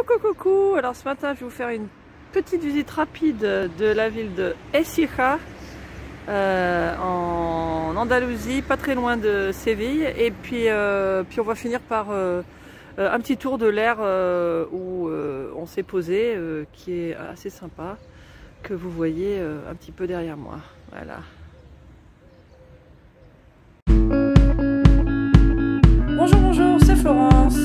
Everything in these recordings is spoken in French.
Coucou. Alors ce matin je vais vous faire une petite visite rapide de la ville de Écija en Andalousie, pas très loin de Séville, et puis on va finir par un petit tour de l'air où on s'est posé, qui est assez sympa, que vous voyez un petit peu derrière moi. Voilà. Bonjour, c'est Florence.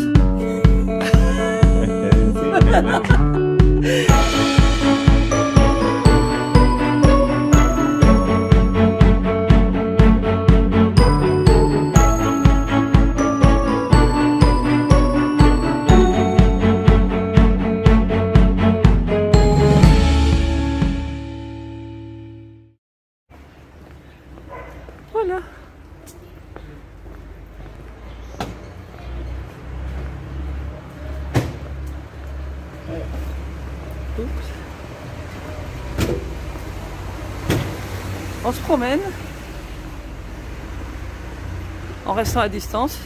Voilà. On se promène en restant à distance.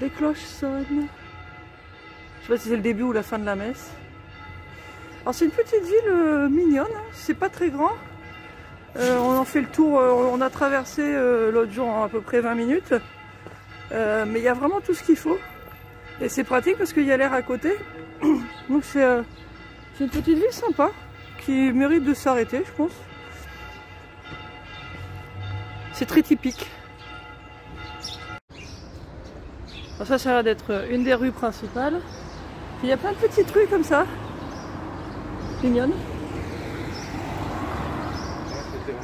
Les cloches sonnent. Je sais pas si c'est le début ou la fin de la messe. Alors c'est une petite ville mignonne, c'est pas très grand. On en fait le tour, on a traversé l'autre jour en à peu près 20 minutes. Mais il y a vraiment tout ce qu'il faut. Et c'est pratique parce qu'il y a l'air à côté. Donc c'est une petite ville sympa qui mérite de s'arrêter, je pense. C'est très typique. Alors ça a l'air d'être une des rues principales. Puis il y a plein de petites rues comme ça, mignonnes. C'était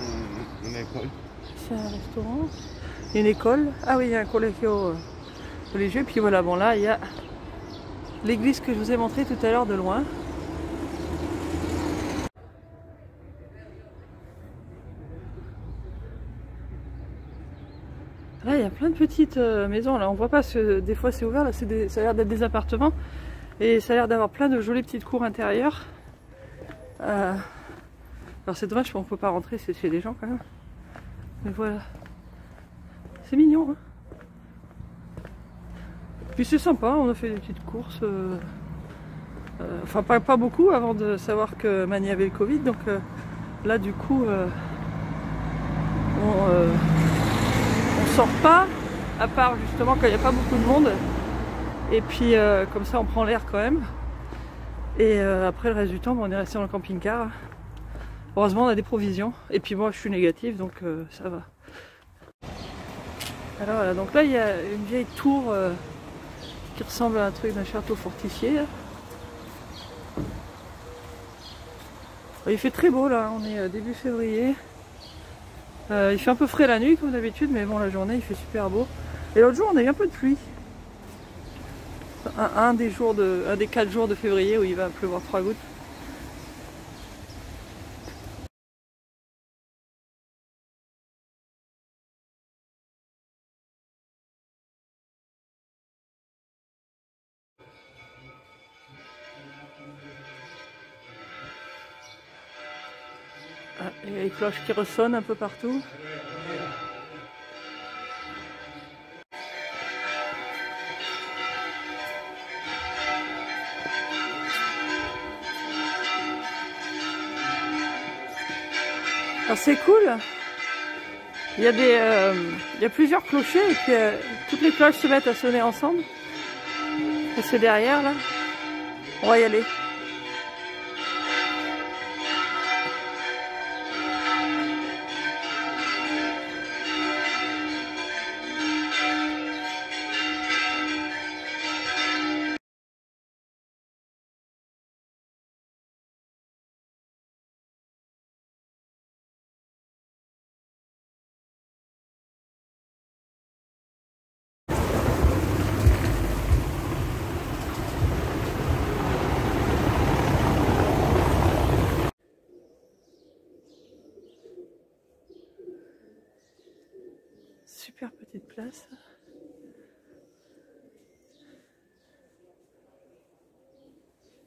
une école. C'est un restaurant. Il y a une école. Ah oui, il y a un collegio religieux. Puis voilà, bon là, il y a l'église que je vous ai montrée tout à l'heure de loin. Là, il y a plein de petites maisons. Là, on voit pas, des fois c'est ouvert. Là, ça a l'air d'être des appartements. Et ça a l'air d'avoir plein de jolies petites cours intérieures. Alors c'est dommage qu'on ne peut pas rentrer, c'est chez les gens quand même. Mais voilà. C'est mignon. Hein. Puis c'est sympa, on a fait des petites courses. Enfin pas beaucoup avant de savoir que Mani avait le Covid. Donc là du coup on sort pas, à part justement quand il n'y a pas beaucoup de monde. Et puis comme ça on prend l'air quand même. Et après le reste du temps on est resté dans le camping-car. Heureusement on a des provisions. Et puis moi je suis négative donc ça va. Alors voilà, donc là il y a une vieille tour qui ressemble à un truc d'un château fortifié. Il fait très beau là, on est début février. Il fait un peu frais la nuit comme d'habitude, mais bon la journée il fait super beau. Et l'autre jour on a eu un peu de pluie. Un des 4 jours de février où il va pleuvoir 3 gouttes. Ah, il y a les cloches qui ressonnent un peu partout. Alors c'est cool, il y a plusieurs clochers et puis toutes les cloches se mettent à sonner ensemble. Et c'est derrière là, on va y aller. Super petite place.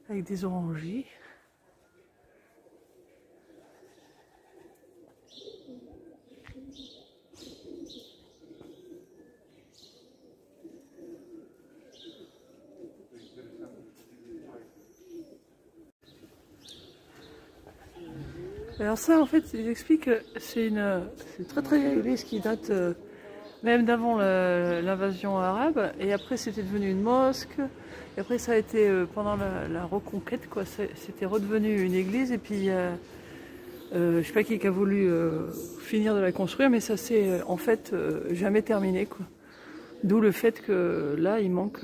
Avec des orangers. Alors ça, en fait, ils expliquent que c'est une très très vieille église qui date même d'avant l'invasion arabe. Et après, c'était devenu une mosque. Et après, ça a été, pendant la reconquête, quoi, c'était redevenu une église. Et puis, je sais pas qui a voulu finir de la construire, mais ça s'est en fait jamais terminé, quoi. D'où le fait que là, il manque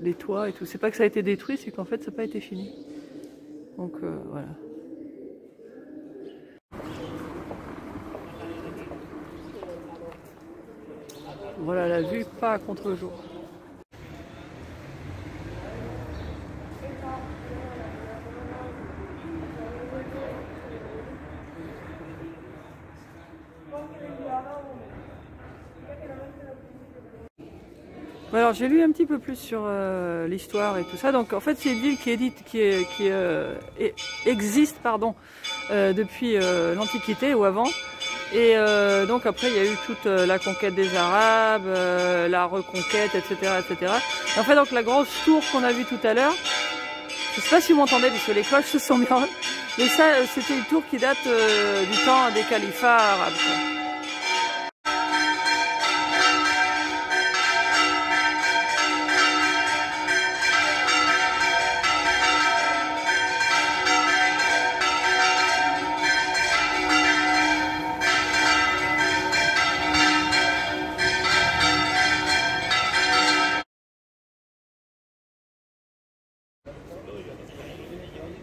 les toits et tout. C'est pas que ça a été détruit, c'est qu'en fait, ça n'a pas été fini. Donc, voilà. Voilà la vue, pas à contre-jour. Alors j'ai lu un petit peu plus sur l'histoire et tout ça. Donc en fait c'est une ville qui existe pardon, depuis l'Antiquité ou avant. Et donc après il y a eu toute la conquête des Arabes, la reconquête, etc., etc. En fait donc la grosse tour qu'on a vue tout à l'heure, je sais pas si vous m'entendez parce que les cloches se sont bien, mais ça c'était une tour qui date du temps des califats arabes, quoi.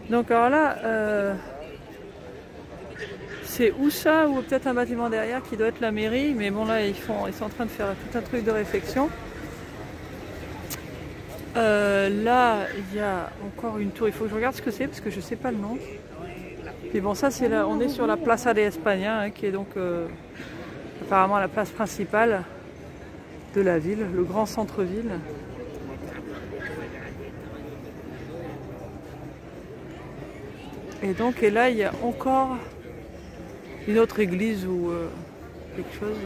Donc alors là, c'est ou ça ou peut-être un bâtiment derrière qui doit être la mairie, mais bon là ils sont en train de faire tout un truc de réflexion. Là il y a encore une tour, il faut que je regarde ce que c'est parce que je sais pas le nom. Puis bon ça c'est là, on est sur la Plaza de España, hein, qui est donc apparemment la place principale de la ville, le grand centre-ville. Et donc, et là, il y a encore une autre église ou quelque chose.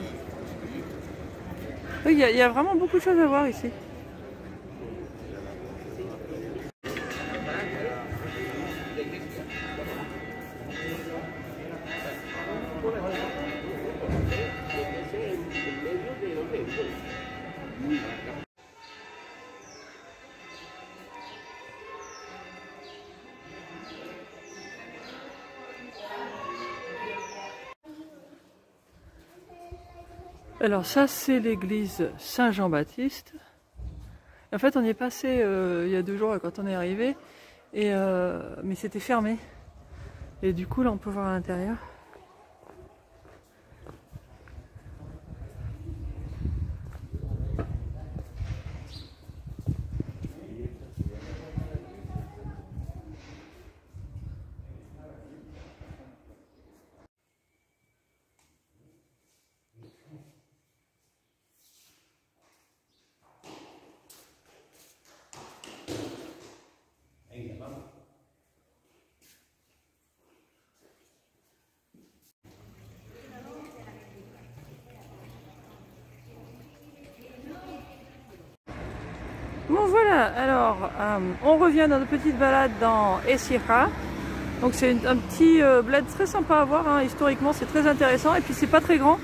Oui, il y a vraiment beaucoup de choses à voir ici. Alors ça c'est l'église Saint-Jean-Baptiste. En fait on y est passé il y a 2 jours quand on est arrivé, et, mais c'était fermé. Et du coup là on peut voir à l'intérieur. Bon voilà, alors on revient dans notre petite balade dans Écija. Donc c'est un petit bled très sympa à voir, hein. Historiquement c'est très intéressant et puis c'est pas très grand.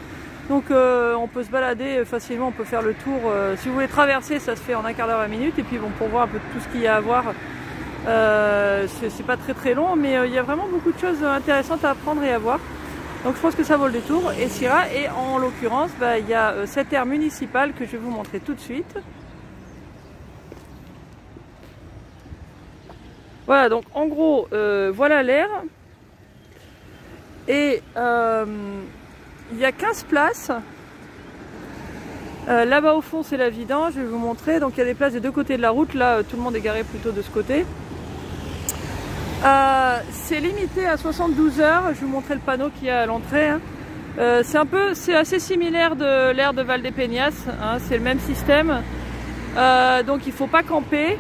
Donc on peut se balader facilement, on peut faire le tour. Si vous voulez traverser, ça se fait en 1/4 d'heure, 20 minutes. Et puis bon, pour voir un peu tout ce qu'il y a à voir, c'est pas très très long, mais il y a vraiment beaucoup de choses intéressantes à apprendre et à voir. Donc je pense que ça vaut le détour. Écija, et en l'occurrence, il y a cette aire municipale que je vais vous montrer tout de suite. Voilà, donc en gros, voilà l'aire. Et il y a 15 places. Là-bas au fond, c'est la vidange, je vais vous montrer. Donc il y a des places des 2 côtés de la route. Là, tout le monde est garé plutôt de ce côté. C'est limité à 72 heures. Je vais vous montrer le panneau qu'il y a à l'entrée, hein. C'est assez similaire de l'aire de Valdepeñas, hein, c'est le même système. Donc il ne faut pas camper.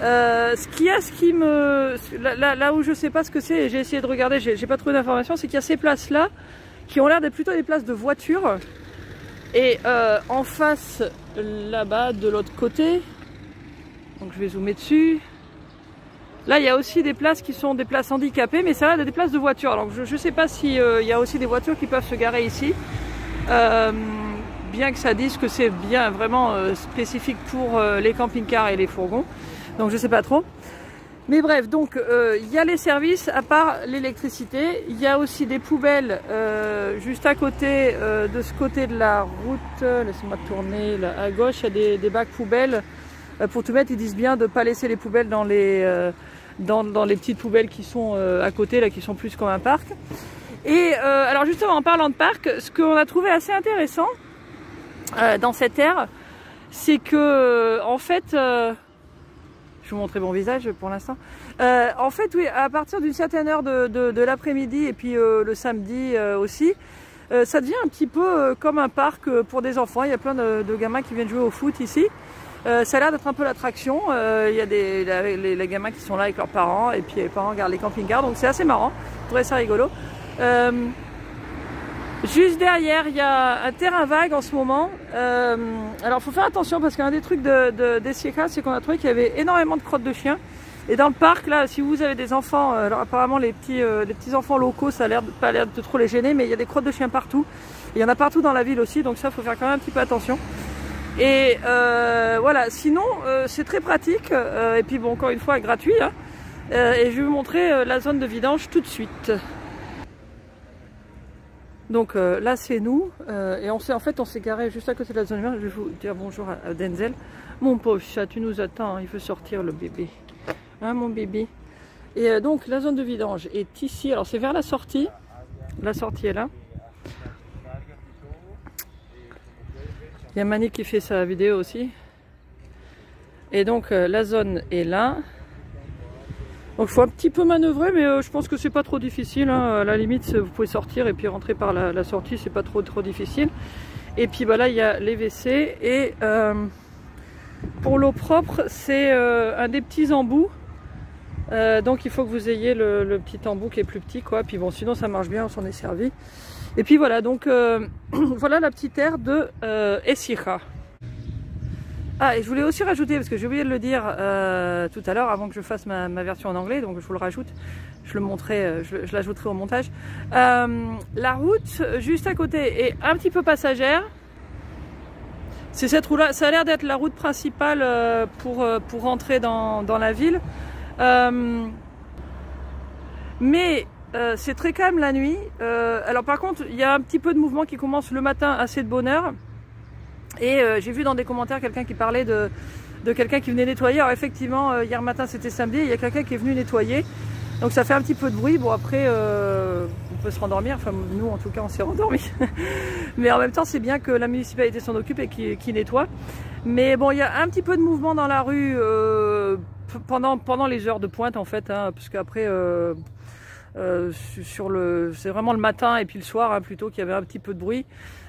Là où je sais pas ce que c'est, j'ai essayé de regarder, j'ai pas trouvé d'informations, c'est qu'il y a ces places là qui ont l'air d'être plutôt des places de voitures, et en face là-bas de l'autre côté, donc je vais zoomer dessus, Là, il y a aussi des places qui sont des places handicapées, mais ça va être des places de voitures. Alors, je ne sais pas s'il y a aussi des voitures qui peuvent se garer ici. Bien que ça dise que c'est bien vraiment spécifique pour les camping-cars et les fourgons. Donc, je ne sais pas trop. Mais bref, donc il y a les services à part l'électricité. Il y a aussi des poubelles juste à côté de ce côté de la route. Laissez-moi tourner là, à gauche, il y a des bacs poubelles. Pour tout mettre, ils disent bien de ne pas laisser les poubelles dans les petites poubelles qui sont à côté, là, qui sont plus comme un parc. Et alors justement, en parlant de parc, ce qu'on a trouvé assez intéressant dans cette aire, c'est que en fait... je vais vous montrer mon visage pour l'instant. En fait, oui, à partir d'une certaine heure de l'après-midi et puis le samedi aussi, ça devient un petit peu comme un parc pour des enfants. Il y a plein de gamins qui viennent jouer au foot ici. Ça a l'air d'être un peu l'attraction. Il y a les gamins qui sont là avec leurs parents et puis les parents regardent les camping-cars. Donc c'est assez marrant. Je trouvais ça rigolo. Juste derrière, il y a un terrain vague en ce moment. Alors, il faut faire attention parce qu'un des trucs d'Essiéka, c'est qu'on a trouvé qu'il y avait énormément de crottes de chiens. Et dans le parc, là, si vous avez des enfants, alors apparemment les petits enfants locaux, ça a l'air pas l'air de trop les gêner, mais il y a des crottes de chiens partout. Et il y en a partout dans la ville aussi, donc ça, il faut faire quand même un petit peu attention. Et voilà, sinon, c'est très pratique. Et puis, bon, encore une fois, gratuit. Hein. Et je vais vous montrer la zone de vidange tout de suite. Donc là c'est nous et en fait on s'est garé juste à côté de la zone humaine. Je vais vous dire bonjour à Denzel. Mon pauvre chat, tu nous attends, il veut sortir le bébé. Hein mon bébé. Et donc la zone de vidange est ici, alors c'est vers la sortie. La sortie est là. Il y a Mani qui fait sa vidéo aussi. Et donc la zone est là. Donc il faut un petit peu manœuvrer, mais je pense que c'est pas trop difficile. Hein. À la limite, vous pouvez sortir et puis rentrer par la sortie, c'est pas trop difficile. Et puis bah, là, il y a les WC. Et pour l'eau propre, c'est un des petits embouts. Donc il faut que vous ayez le petit embout qui est plus petit, quoi. Puis bon, sinon ça marche bien, on s'en est servi. Et puis voilà, donc voilà la petite aire de Essiéka. Ah, et je voulais aussi rajouter, parce que j'ai oublié de le dire tout à l'heure, avant que je fasse ma version en anglais, donc je vous le rajoute, je le montrerai, je l'ajouterai au montage. La route juste à côté est un petit peu passagère. C'est cette route-là, ça a l'air d'être la route principale pour rentrer dans la ville. Mais c'est très calme la nuit. Alors par contre, il y a un petit peu de mouvement qui commence le matin assez de bonne heure. Et j'ai vu dans des commentaires quelqu'un qui parlait de quelqu'un qui venait nettoyer. Alors effectivement, hier matin c'était samedi, il y a quelqu'un qui est venu nettoyer. Donc ça fait un petit peu de bruit. Bon après, on peut se rendormir. Enfin nous en tout cas on s'est rendormis. Mais en même temps c'est bien que la municipalité s'en occupe et qui nettoie. Mais bon il y a un petit peu de mouvement dans la rue pendant les heures de pointe en fait. Hein, parce qu'après... c'est vraiment le matin et puis le soir hein, plutôt qu'il y avait un petit peu de bruit.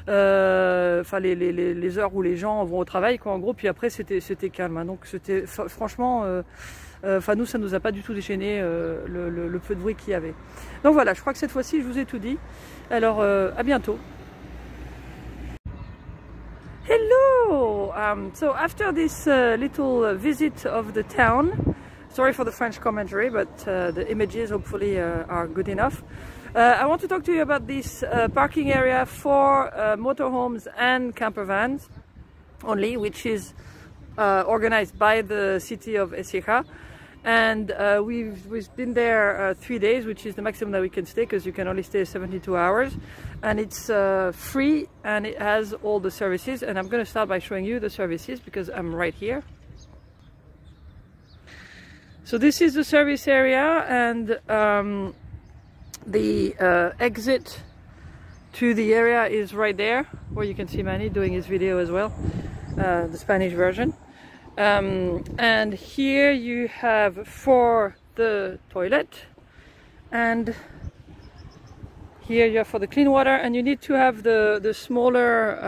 Enfin les heures où les gens vont au travail quoi en gros, puis après c'était calme hein, donc c'était franchement enfin nous ça nous a pas du tout déchaîné le peu de bruit qu'il y avait. Donc voilà, je crois que cette fois-ci je vous ai tout dit. Alors à bientôt. Hello! So after this little visit of the town, sorry for the French commentary, but the images hopefully are good enough. I want to talk to you about this parking area for motorhomes and camper vans only, which is organized by the city of Essiéka. And we've been there 3 days, which is the maximum that we can stay because you can only stay 72 hours. And it's free and it has all the services. And I'm going to start by showing you the services because I'm right here. So this is the service area and the exit to the area is right there, where you can see Manny doing his video as well, the Spanish version. And here you have for the toilet, and here you have for the clean water, and you need to have the smaller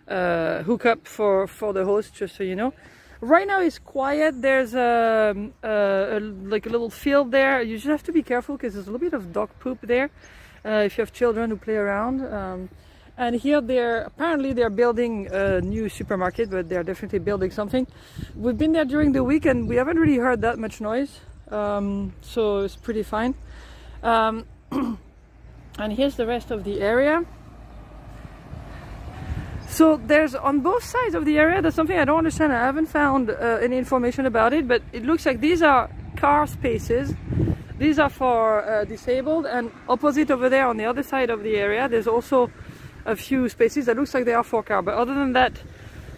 hookup for the hose, just so you know. Right now it's quiet. There's like a little field there. You just have to be careful because there's a little bit of dog poop there if you have children who play around. And here apparently they're building a new supermarket, but they're definitely building something. We've been there during the week and we haven't really heard that much noise, so it's pretty fine. And here's the rest of the area. So there's on both sides of the area, there's something I don't understand. I haven't found any information about it, but it looks like these are car spaces. These are for disabled, and opposite over there on the other side of the area, there's also a few spaces that looks like they are for car. But other than that,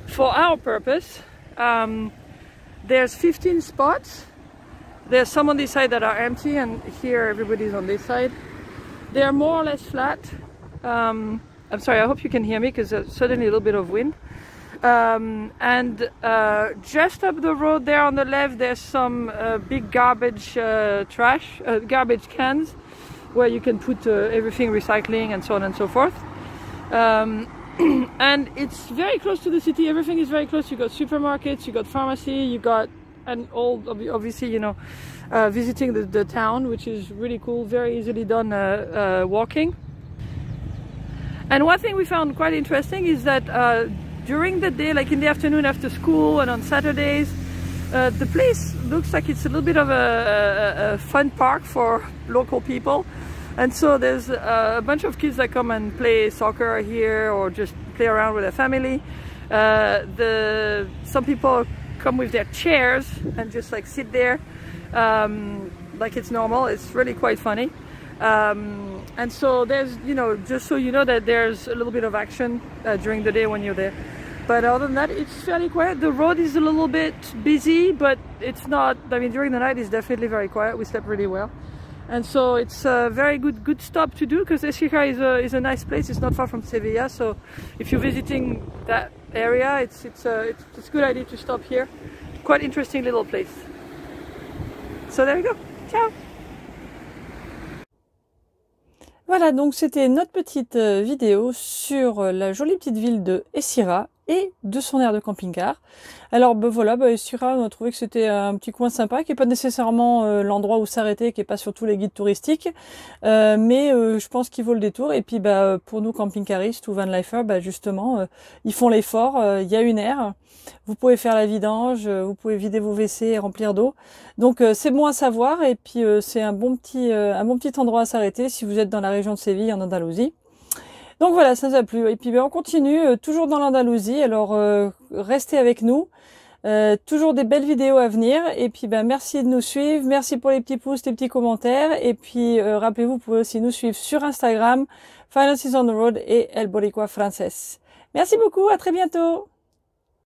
for our purpose, there's 15 spots. There's some on this side that are empty, and here everybody's on this side. They're more or less flat. I'm sorry, I hope you can hear me because there's suddenly a little bit of wind. And just up the road there on the left, there's some big garbage garbage cans where you can put everything, recycling and so on and so forth. And it's very close to the city. Everything is very close. You got supermarkets, you got pharmacy, you got an old, obviously, you know, visiting the town, which is really cool, very easily done walking. And one thing we found quite interesting is that during the day, like in the afternoon after school and on Saturdays, the place looks like it's a little bit of a fun park for local people. And so there's a bunch of kids that come and play soccer here or just play around with their family. Some people come with their chairs and just like sit there like it's normal. It's really quite funny. And so there's, you know, just so you know that there's a little bit of action during the day when you're there. But other than that, it's fairly quiet. The road is a little bit busy, but it's not, I mean, during the night it's definitely very quiet. We slept really well. And so it's a very good stop to do, because Écija is a nice place. It's not far from Sevilla, so if you're visiting that area, it's a good idea to stop here. Quite interesting little place. So there you go. Ciao. Voilà, donc c'était notre petite vidéo sur la jolie petite ville de Écija et de son aire de camping-car. Alors voilà, Écija, on a trouvé que c'était un petit coin sympa, qui n'est pas nécessairement l'endroit où s'arrêter, qui n'est pas sur tous les guides touristiques, mais je pense qu'il vaut le détour. Et puis pour nous camping-caristes ou van-lifers, justement, ils font l'effort, il y a une aire, vous pouvez faire la vidange, vous pouvez vider vos WC et remplir d'eau. Donc c'est bon à savoir, et puis c'est un bon petit endroit à s'arrêter si vous êtes dans la région de Séville, en Andalousie. Donc voilà, ça nous a plu. Et puis on continue, toujours dans l'Andalousie, alors restez avec nous. Toujours des belles vidéos à venir. Et puis merci de nous suivre, merci pour les petits pouces, les petits commentaires. Et puis rappelez-vous, vous pouvez aussi nous suivre sur Instagram, Finances on the Road et El Boricua Frances. Merci beaucoup, à très bientôt.